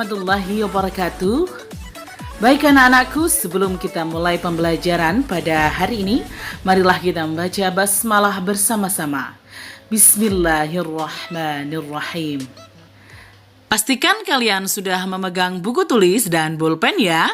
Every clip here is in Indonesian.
warahmatullahi wabarakatuh. Baik anak-anakku, sebelum kita mulai pembelajaran pada hari ini, marilah kita membaca basmalah bersama-sama. Bismillahirrahmanirrahim. Pastikan kalian sudah memegang buku tulis dan bolpen ya.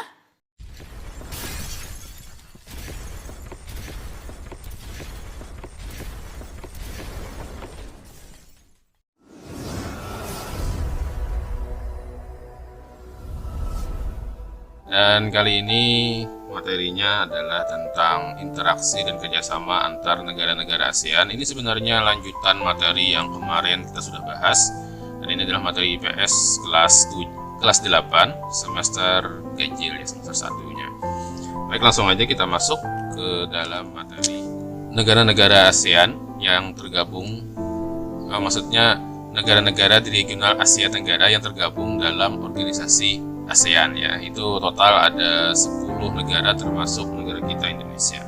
Dan kali ini materinya adalah tentang interaksi dan kerjasama antar negara-negara ASEAN. Ini sebenarnya lanjutan materi yang kemarin kita sudah bahas. Dan ini adalah materi IPS kelas 8 semester ganjil ya, semester 1-nya. Baik, langsung aja kita masuk ke dalam materi. Negara-negara ASEAN yang tergabung, maksudnya negara-negara di regional Asia Tenggara yang tergabung dalam organisasi ASEAN ya, itu total ada 10 negara termasuk negara kita Indonesia.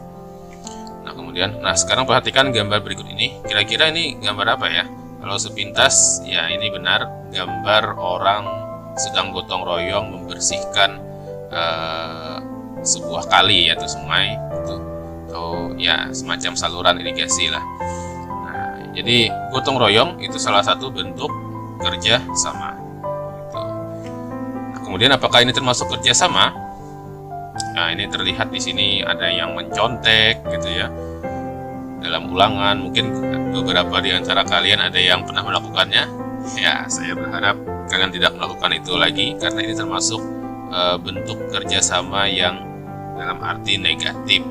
Nah sekarang perhatikan gambar berikut ini. Kira-kira ini gambar apa ya? Kalau sepintas ya ini benar gambar orang sedang gotong royong membersihkan sebuah kali atau sungai itu, atau ya semacam saluran irigasi lah. Nah, jadi gotong royong itu salah satu bentuk kerja sama. Kemudian apakah ini termasuk kerjasama? Nah, ini terlihat di sini ada yang mencontek gitu ya dalam ulangan. Mungkin beberapa di antara kalian ada yang pernah melakukannya. Ya, saya berharap kalian tidak melakukan itu lagi karena ini termasuk bentuk kerjasama yang dalam arti negatif.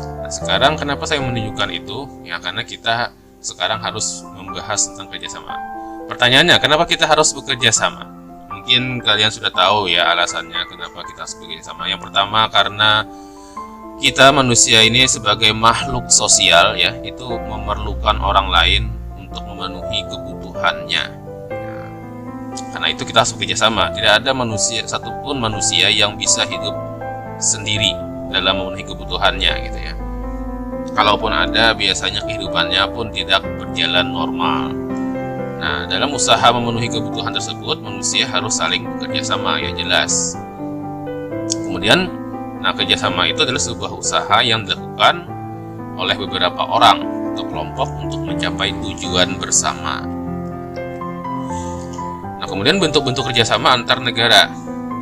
Nah, sekarang kenapa saya menunjukkan itu? Ya, karena kita sekarang harus membahas tentang kerjasama. Pertanyaannya, kenapa kita harus bekerja sama? Mungkin kalian sudah tahu ya alasannya kenapa kita harus bekerja sama. Yang pertama karena kita manusia ini sebagai makhluk sosial ya, itu memerlukan orang lain untuk memenuhi kebutuhannya. Ya, karena itu kita harus bekerja sama. Tidak ada satupun manusia yang bisa hidup sendiri dalam memenuhi kebutuhannya gitu ya. Kalaupun ada, biasanya kehidupannya pun tidak berjalan normal. Nah, dalam usaha memenuhi kebutuhan tersebut, manusia harus saling bekerja sama, ya jelas. Kemudian, kerjasama itu adalah sebuah usaha yang dilakukan oleh beberapa orang atau kelompok untuk mencapai tujuan bersama. Nah, kemudian bentuk-bentuk kerjasama antar negara.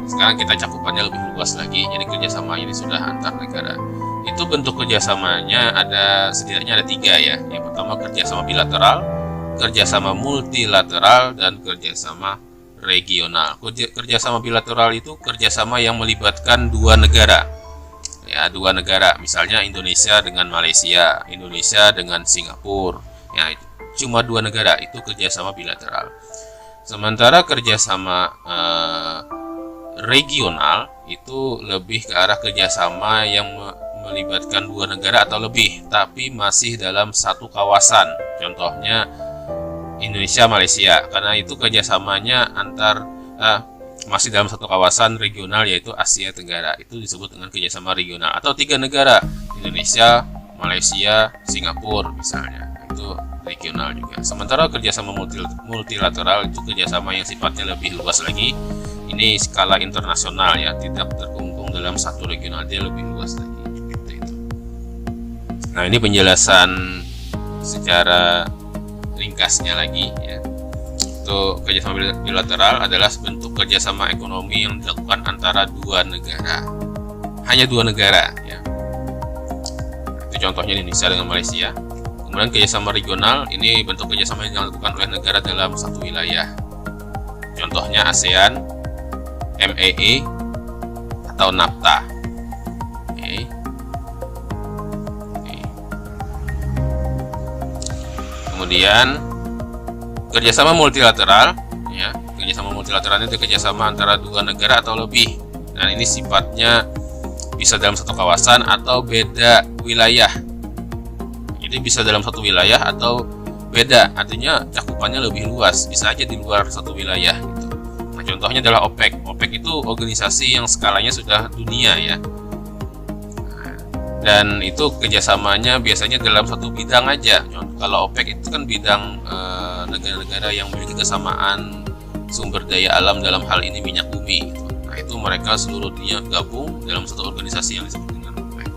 Sekarang kita cakupannya lebih luas lagi, jadi kerjasama ini sudah antar negara. Itu bentuk kerjasamanya setidaknya ada 3 ya. Yang pertama kerjasama bilateral, kerjasama multilateral, dan kerjasama regional. Kerjasama bilateral itu kerjasama yang melibatkan 2 negara. Ya, 2 negara, misalnya Indonesia dengan Malaysia, Indonesia dengan Singapura. Ya, cuma 2 negara, itu kerjasama bilateral. Sementara kerjasama regional itu lebih ke arah kerjasama yang melibatkan 2 negara atau lebih, tapi masih dalam satu kawasan. Contohnya Indonesia Malaysia, karena itu kerjasamanya masih dalam satu kawasan regional yaitu Asia Tenggara, itu disebut dengan kerjasama regional. Atau 3 negara, Indonesia, Malaysia, Singapura misalnya, itu regional juga. Sementara kerjasama multilateral itu kerjasama yang sifatnya lebih luas lagi. Ini skala internasional ya, tidak terkungkung dalam satu regional, dia lebih luas lagi. Itu. Nah, ini penjelasan secara ringkasnya lagi ya. Itu kerjasama bilateral adalah bentuk kerjasama ekonomi yang dilakukan antara 2 negara, hanya 2 negara ya. Itu contohnya Indonesia dengan Malaysia. Kemudian kerjasama regional ini bentuk kerjasama yang dilakukan oleh negara dalam satu wilayah. Contohnya ASEAN, MEE, atau NAFTA. Kemudian kerjasama multilateral ya, kerjasama multilateral itu kerjasama antara 2 negara atau lebih, dan ini sifatnya bisa dalam satu kawasan atau beda wilayah. Jadi bisa dalam satu wilayah atau beda, artinya cakupannya lebih luas, bisa aja di luar satu wilayah gitu. Nah, contohnya adalah OPEC. OPEC itu organisasi yang skalanya sudah dunia ya. Dan itu kerjasamanya biasanya dalam satu bidang aja. Kalau OPEC itu kan bidang negara-negara yang memiliki kesamaan sumber daya alam, dalam hal ini minyak bumi gitu. Nah itu mereka seluruh dunia gabung dalam satu organisasi yang disebut dengan OPEC.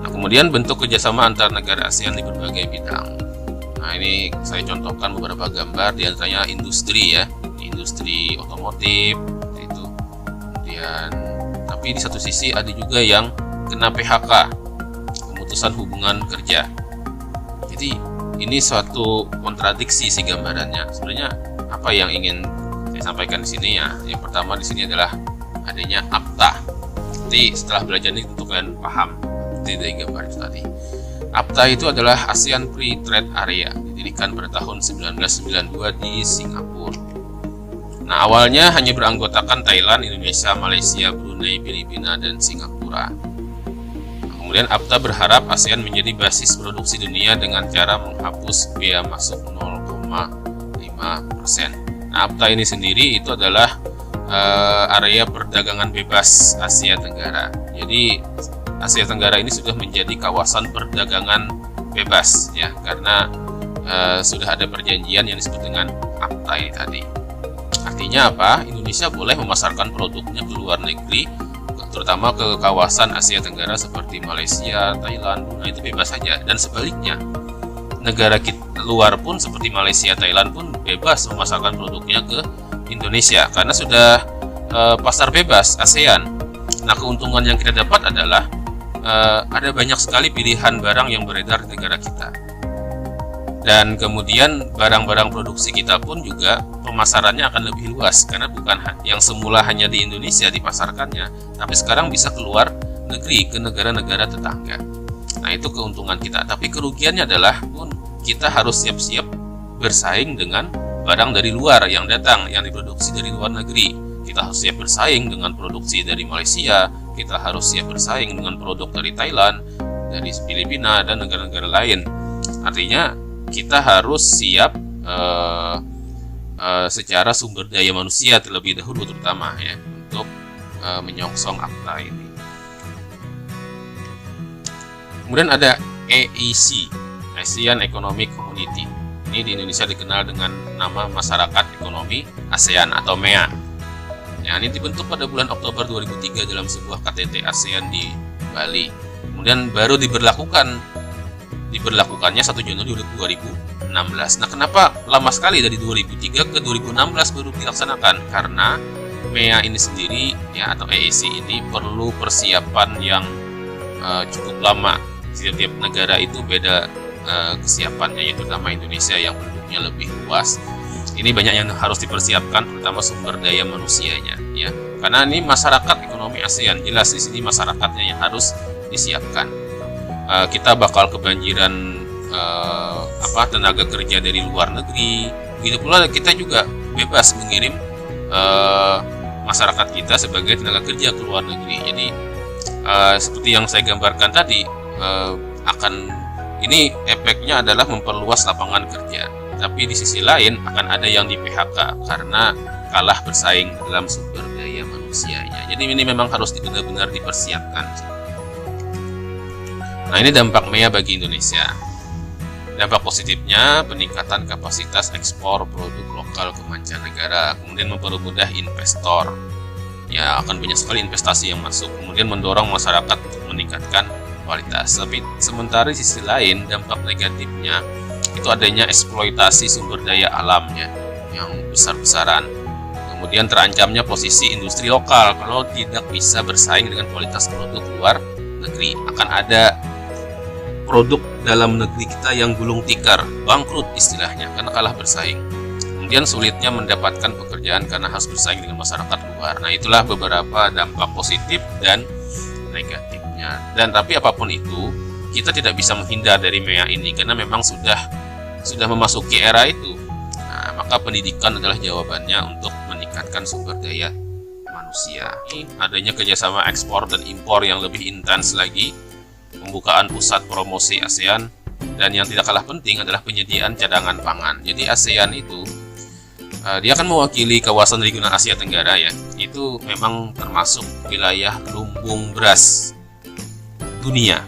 Nah kemudian bentuk kerjasama antar negara ASEAN di berbagai bidang. Nah ini saya contohkan beberapa gambar, diantaranya industri ya, industri otomotif itu. Kemudian tapi di satu sisi ada juga yang kena PHK, pemutusan hubungan kerja. Jadi ini suatu kontradiksi sih gambarannya. Sebenarnya apa yang ingin saya sampaikan di sini ya? Yang pertama di sini adalah adanya APTA. Jadi setelah belajar ini tentu kalian paham dari gambar itu tadi. APTA itu adalah ASEAN Free Trade Area, didirikan pada tahun 1992 di Singapura. Nah awalnya hanya beranggotakan Thailand, Indonesia, Malaysia, Brunei, Filipina, dan Singapura. Kemudian APTA berharap ASEAN menjadi basis produksi dunia dengan cara menghapus bea masuk 0,5%. Nah, APTA ini sendiri itu adalah area perdagangan bebas Asia Tenggara. Jadi Asia Tenggara ini sudah menjadi kawasan perdagangan bebas ya, karena sudah ada perjanjian yang disebut dengan APTA ini tadi. Artinya apa? Indonesia boleh memasarkan produknya ke luar negeri, terutama ke kawasan Asia Tenggara seperti Malaysia, Thailand, Brunei, itu bebas saja. Dan sebaliknya, negara luar pun seperti Malaysia, Thailand pun bebas memasarkan produknya ke Indonesia karena sudah pasar bebas ASEAN. Nah keuntungan yang kita dapat adalah ada banyak sekali pilihan barang yang beredar di negara kita. Dan kemudian barang-barang produksi kita pun juga pemasarannya akan lebih luas, karena bukan yang semula hanya di Indonesia dipasarkannya, tapi sekarang bisa keluar negeri ke negara-negara tetangga. Nah itu keuntungan kita, tapi kerugiannya adalah pun kita harus siap-siap bersaing dengan barang dari luar yang datang, yang diproduksi dari luar negeri. Kita harus siap bersaing dengan produksi dari Malaysia, kita harus siap bersaing dengan produk dari Thailand, dari Filipina, dan negara-negara lain. Artinya kita harus siap secara sumber daya manusia terlebih dahulu, terutama ya, untuk menyongsong APTA ini. Kemudian ada AEC, ASEAN Economic Community. Ini di Indonesia dikenal dengan nama Masyarakat Ekonomi ASEAN atau MEA. Ya, ini dibentuk pada bulan Oktober 2003 dalam sebuah KTT ASEAN di Bali. Kemudian baru diberlakukannya 1 Januari 2016. Nah, kenapa lama sekali dari 2003 ke 2016 baru dilaksanakan? Karena MEA ini sendiri ya, atau AEC ini perlu persiapan yang cukup lama. Setiap negara itu beda kesiapannya, yaitu terutama Indonesia yang penduduknya lebih luas. Ini banyak yang harus dipersiapkan, terutama sumber daya manusianya ya. Karena ini masyarakat ekonomi ASEAN, jelas di sini masyarakatnya yang harus disiapkan. Kita bakal kebanjiran tenaga kerja dari luar negeri. Begitu pula kita juga bebas mengirim masyarakat kita sebagai tenaga kerja ke luar negeri. Jadi seperti yang saya gambarkan tadi, ini efeknya adalah memperluas lapangan kerja. Tapi di sisi lain akan ada yang di PHK karena kalah bersaing dalam sumber daya manusianya. Jadi ini memang harus benar-benar dipersiapkan. Nah ini dampak MEA bagi Indonesia. Dampak positifnya peningkatan kapasitas ekspor produk lokal ke mancanegara, kemudian mempermudah investor. Ya akan banyak sekali investasi yang masuk, kemudian mendorong masyarakat untuk meningkatkan kualitas. Tapi sementara di sisi lain dampak negatifnya itu adanya eksploitasi sumber daya alamnya yang besar-besaran. Kemudian terancamnya posisi industri lokal kalau tidak bisa bersaing dengan kualitas produk luar negeri. Akan ada produk dalam negeri kita yang gulung tikar, bangkrut istilahnya karena kalah bersaing. Kemudian sulitnya mendapatkan pekerjaan karena harus bersaing dengan masyarakat luar. Nah itulah beberapa dampak positif dan negatifnya. Dan tapi apapun itu, kita tidak bisa menghindar dari MEA ini karena memang sudah memasuki era itu. Nah, maka pendidikan adalah jawabannya untuk meningkatkan sumber daya manusia. Adanya kerjasama ekspor dan impor yang lebih intens lagi, pembukaan pusat promosi ASEAN, dan yang tidak kalah penting adalah penyediaan cadangan pangan. Jadi ASEAN itu dia akan mewakili kawasan regional Asia Tenggara ya. Itu memang termasuk wilayah lumbung beras dunia.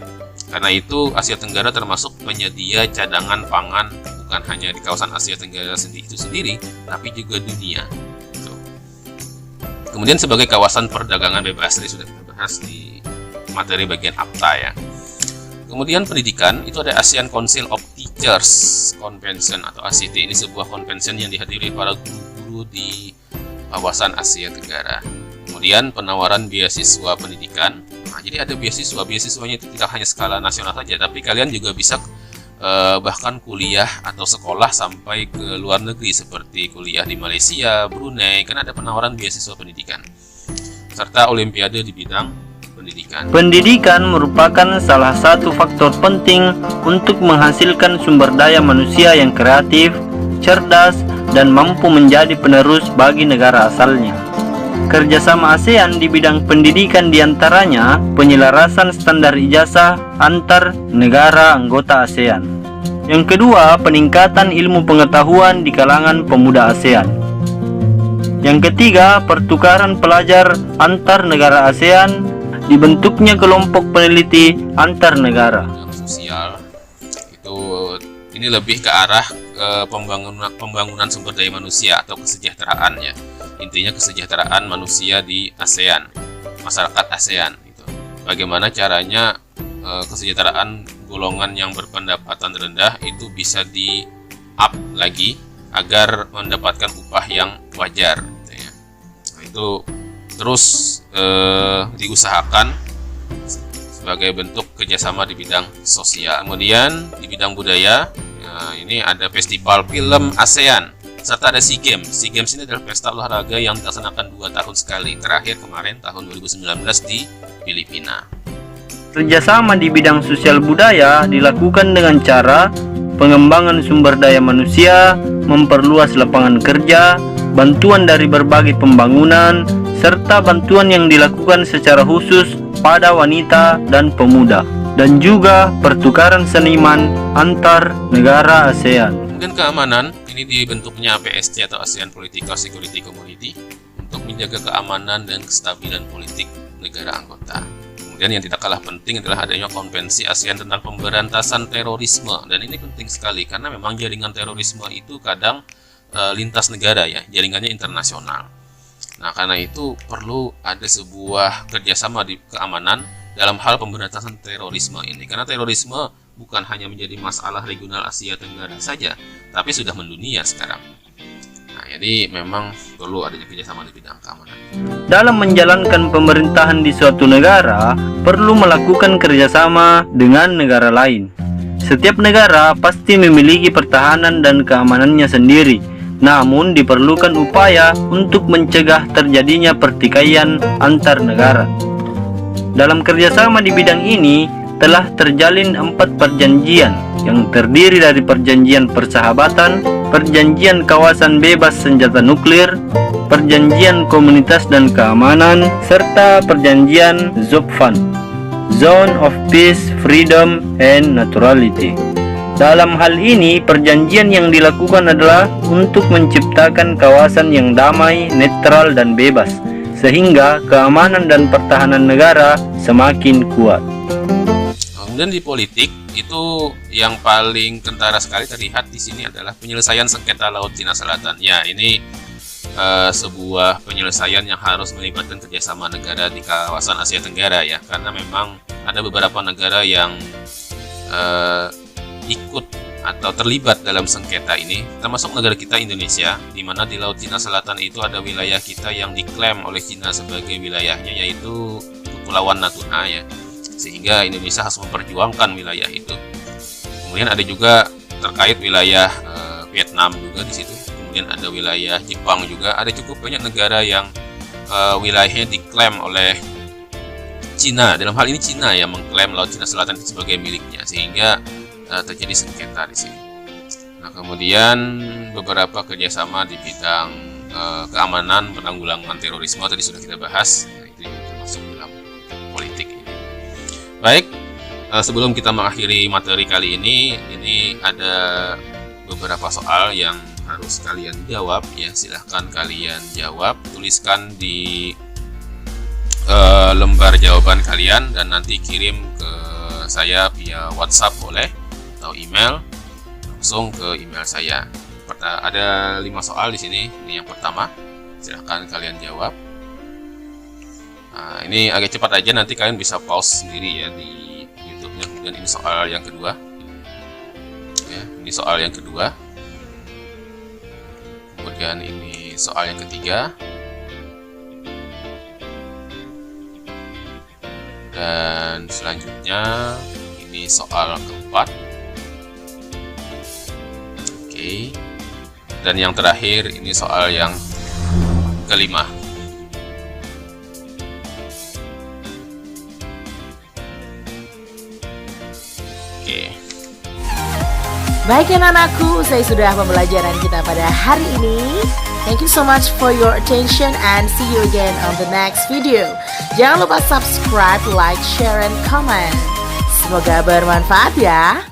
Karena itu Asia Tenggara termasuk penyedia cadangan pangan bukan hanya di kawasan Asia Tenggara itu sendiri, tapi juga dunia. Gitu. Kemudian sebagai kawasan perdagangan bebas, tadi sudah kita bahas di materi bagian APTA ya. Kemudian pendidikan, itu ada ASEAN Council of Teachers Convention atau ACT. Ini sebuah convention yang dihadiri para guru-guru di kawasan Asia Tenggara. Kemudian penawaran beasiswa pendidikan. Nah, jadi ada beasiswanya itu tidak hanya skala nasional saja, tapi kalian juga bisa bahkan kuliah atau sekolah sampai ke luar negeri seperti kuliah di Malaysia, Brunei, karena ada penawaran beasiswa pendidikan. Serta olimpiade di bidang pendidikan. Pendidikan merupakan salah satu faktor penting untuk menghasilkan sumber daya manusia yang kreatif, cerdas, dan mampu menjadi penerus bagi negara asalnya. Kerjasama ASEAN di bidang pendidikan diantaranya penyelarasan standar ijazah antar negara anggota ASEAN. Yang kedua, peningkatan ilmu pengetahuan di kalangan pemuda ASEAN. Yang ketiga, pertukaran pelajar antar negara ASEAN, dibentuknya kelompok peneliti antar negara. Sosial itu ini lebih ke arah pembangunan sumber daya manusia atau kesejahteraan ya. Intinya kesejahteraan manusia di ASEAN, masyarakat ASEAN itu. Bagaimana caranya kesejahteraan golongan yang berpendapatan rendah itu bisa di up lagi agar mendapatkan upah yang wajar gitu ya. Nah, itu terus diusahakan sebagai bentuk kerjasama di bidang sosial. Kemudian di bidang budaya, ini ada Festival Film ASEAN, serta ada SEA Games. SEA Games ini adalah pesta olahraga yang dilaksanakan 2 tahun sekali. Terakhir kemarin tahun 2019 di Filipina. Kerjasama di bidang sosial budaya dilakukan dengan cara pengembangan sumber daya manusia, memperluas lapangan kerja, bantuan dari berbagai pembangunan, serta bantuan yang dilakukan secara khusus pada wanita dan pemuda, dan juga pertukaran seniman antar negara ASEAN. Kemudian keamanan, ini dibentuknya PSC atau ASEAN Political Security Community untuk menjaga keamanan dan kestabilan politik negara anggota. Kemudian yang tidak kalah penting adalah adanya konvensi ASEAN tentang pemberantasan terorisme, dan ini penting sekali karena memang jaringan terorisme itu kadang lintas negara ya, jaringannya internasional. Nah, karena itu perlu ada sebuah kerjasama di keamanan dalam hal pemberantasan terorisme ini. Karena terorisme bukan hanya menjadi masalah regional Asia Tenggara saja, tapi sudah mendunia sekarang. Nah, jadi memang perlu adanya kerjasama di bidang keamanan. Dalam menjalankan pemerintahan di suatu negara, perlu melakukan kerjasama dengan negara lain. Setiap negara pasti memiliki pertahanan dan keamanannya sendiri. Namun diperlukan upaya untuk mencegah terjadinya pertikaian antar negara. Dalam kerjasama di bidang ini telah terjalin 4 perjanjian yang terdiri dari perjanjian persahabatan, perjanjian kawasan bebas senjata nuklir, perjanjian komunitas dan keamanan, serta perjanjian ZOPFAN, Zone of Peace, Freedom, and Neutrality. Dalam hal ini, perjanjian yang dilakukan adalah untuk menciptakan kawasan yang damai, netral, dan bebas, sehingga keamanan dan pertahanan negara semakin kuat. Kemudian di politik, itu yang paling kentara sekali terlihat di sini adalah penyelesaian sengketa Laut Cina Selatan. Ya, ini sebuah penyelesaian yang harus melibatkan kerjasama negara di kawasan Asia Tenggara ya, karena memang ada beberapa negara yang ikut atau terlibat dalam sengketa ini, termasuk negara kita Indonesia, di mana di Laut Cina Selatan itu ada wilayah kita yang diklaim oleh Cina sebagai wilayahnya, yaitu Kepulauan Natuna ya, sehingga Indonesia harus memperjuangkan wilayah itu. Kemudian ada juga terkait wilayah Vietnam juga di situ, kemudian ada wilayah Jepang juga, ada cukup banyak negara yang wilayahnya diklaim oleh Cina. Dalam hal ini Cina yang mengklaim Laut Cina Selatan itu sebagai miliknya, sehingga terjadi sengketa di sini. Nah, kemudian beberapa kerjasama di bidang keamanan, penanggulangan terorisme tadi sudah kita bahas, nah, itu termasuk dalam politik ini. Baik, sebelum kita mengakhiri materi kali ini ada beberapa soal yang harus kalian jawab ya. Silahkan kalian jawab, tuliskan di lembar jawaban kalian dan nanti kirim ke saya via WhatsApp boleh, atau email. langsung ke email saya. Ada 5 soal di sini. Ini yang pertama, silahkan kalian jawab. Nah, ini agak cepat aja, nanti kalian bisa pause sendiri ya di YouTube-nya. Kemudian ini soal yang kedua. Ya, ini soal yang kedua. Kemudian ini soal yang ketiga. Dan selanjutnya ini soal keempat. Oke. Dan yang terakhir ini soal yang kelima. Oke. Baik anak-anakku, usai sudah pembelajaran kita pada hari ini. Thank you so much for your attention and see you again on the next video. Jangan lupa subscribe, like, share, and comment. Semoga bermanfaat ya.